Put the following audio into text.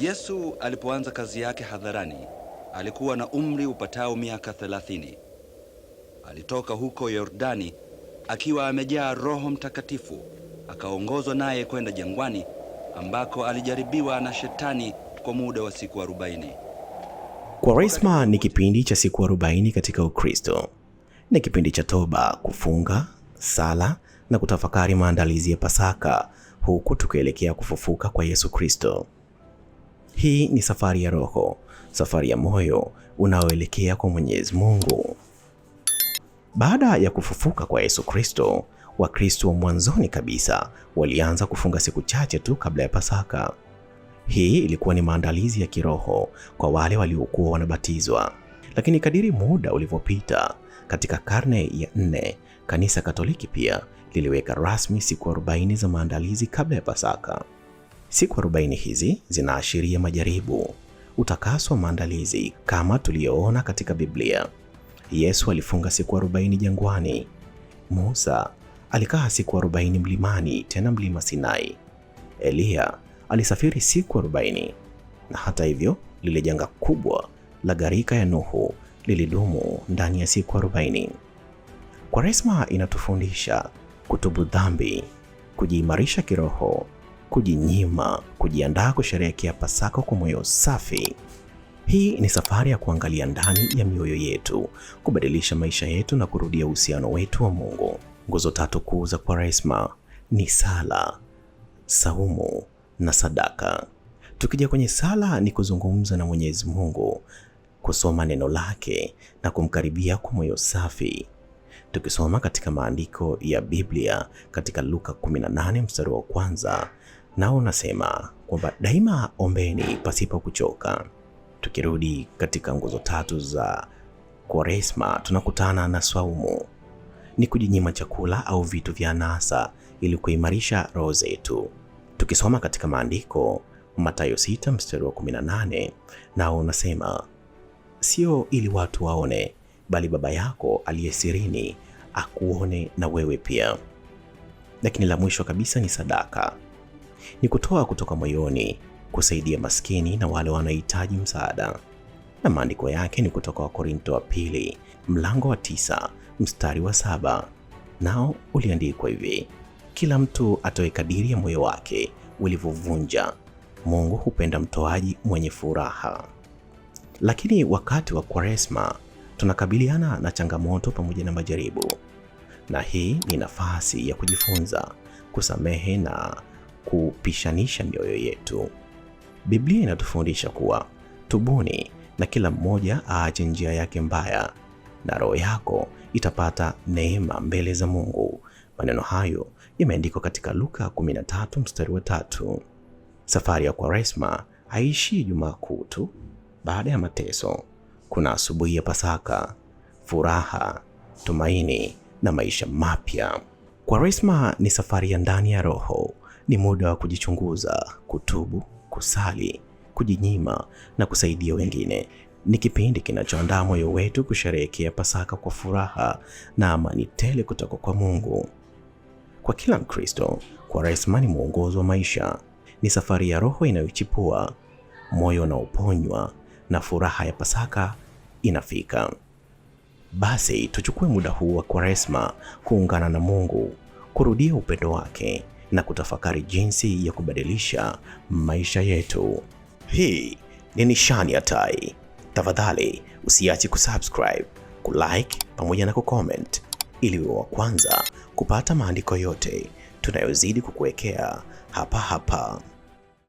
Yesu alipoanza kazi yake hadharani, alikuwa na umri upatao miaka 30. Alitoka huko Yordani akiwa amejaa Roho Mtakatifu, akaongozwa naye kwenda jangwani ambako alijaribiwa na Shetani kwa muda wa siku 40. Kwaresma ni kipindi cha siku 40 katika Ukristo. Ni kipindi cha toba, kufunga, sala na kutafakari maandalizi ya Pasaka, huku tukielekea kufufuka kwa Yesu Kristo. Hii ni safari ya roho, safari ya moyo unaoelekea kwa Mwenyezi Mungu. Baada ya kufufuka kwa Yesu Kristo, Wakristo wa mwanzoni kabisa walianza kufunga siku chache tu kabla ya Pasaka. Hii ilikuwa ni maandalizi ya kiroho kwa wale waliokuwa wanabatizwa. Lakini kadiri muda ulivyopita, katika karne ya 4, Kanisa Katoliki pia liliweka rasmi siku 40 za maandalizi kabla ya Pasaka. Siku 40 hizi zinaashiria majaribu, utakaso wa maandalizi kama tuliyoona katika Biblia. Yesu alifunga siku 40 jangwani. Musa alikaa siku 40 mlimani, tena mlima Sinai. Elia alisafiri siku 40. Na hata hivyo, lile janga kubwa la gharika ya Nuhu lilidumu ndani ya siku 40. Kwaresma inatufundisha kutubu dhambi, kujiimarisha kiroho, kujinyima, kujiandaa kusherehekea Pasaka kwa moyo safi. Hii ni safari ya kuangalia ndani ya mioyo yetu, kubadilisha maisha yetu na kurudia uhusiano wetu wa Mungu. Nguzo 3 kuu za Kwaresma ni sala, saumu na sadaka. Tukija kwenye sala, ni kuzungumza na Mwenyezi Mungu, kusoma neno lake na kumkaribia kwa moyo safi. Tukisoma katika maandiko ya Biblia katika Luka 18 mstari wa 1, nao unasema kwamba daima ombeni pasipo kuchoka. Tukirudi katika nguzo 3 za Kwaresma, tunakutana na saumu. Ni kujinyima chakula au vitu vya anasa ili kuimarisha roho zetu. Tukisoma katika maandiko Mathayo 6 mstari wa 18, nao unasema sio ili watu waone, bali Baba yako aliye sirini akuone na wewe pia. Lakini la mwisho kabisa ni sadaka. Ni kutoa kutoka moyoni, kusaidia maskini na wale wanahitaji msaada. Na maandiko yake ni kutoka Wakorintho wa pili mlango wa 9 mstari wa 7. Nao uliandikwa hivi: kila mtu atoe kadiri ya moyo wake ulivyovunja. Mungu hupenda mtoaji mwenye furaha. Lakini wakati wa Kwaresma tunakabiliana na changamoto pamoja na majaribu. Na hii ni nafasi ya kujifunza, kusamehe na kupishanisha mioyo yetu. Biblia inatufundisha kuwa tubuni na kila mmoja aache njia yake mbaya, na roho yako itapata neema mbele za Mungu. Maneno hayo yameandikwa katika Luka 13 mstari wa 3. Safari ya Kwaresma haishi Ijumaa Kuu tu. Baada ya mateso, kuna asubuhi ya Pasaka, furaha, tumaini na maisha mapya. Kwaresma ni safari ya ndani ya roho, ni muda wa kujichunguza, kutubu, kusali, kujinyima na kusaidia wengine. Ni kipindi kinachoandaa moyo wetu kusherehekea Pasaka kwa furaha na amani tele kutoka kwa Mungu. Kwa kila Mkristo, Kwaresma ni mwongozo wa maisha. Ni safari ya roho inayochipua, moyo unaoponywa na furaha ya Pasaka inafika. Basi tuchukue muda huu wa Kwaresma kuungana na Mungu, kurudia upendo wake na kutafakari jinsi ya kubadilisha maisha yetu. Hii ni Nishani ya Tai. Tafadhali usiache kusubscribe, kulike pamoja na kucomment ili uwe wa kwanza kupata maandiko yote tunayozidi kukuwekea hapa hapa.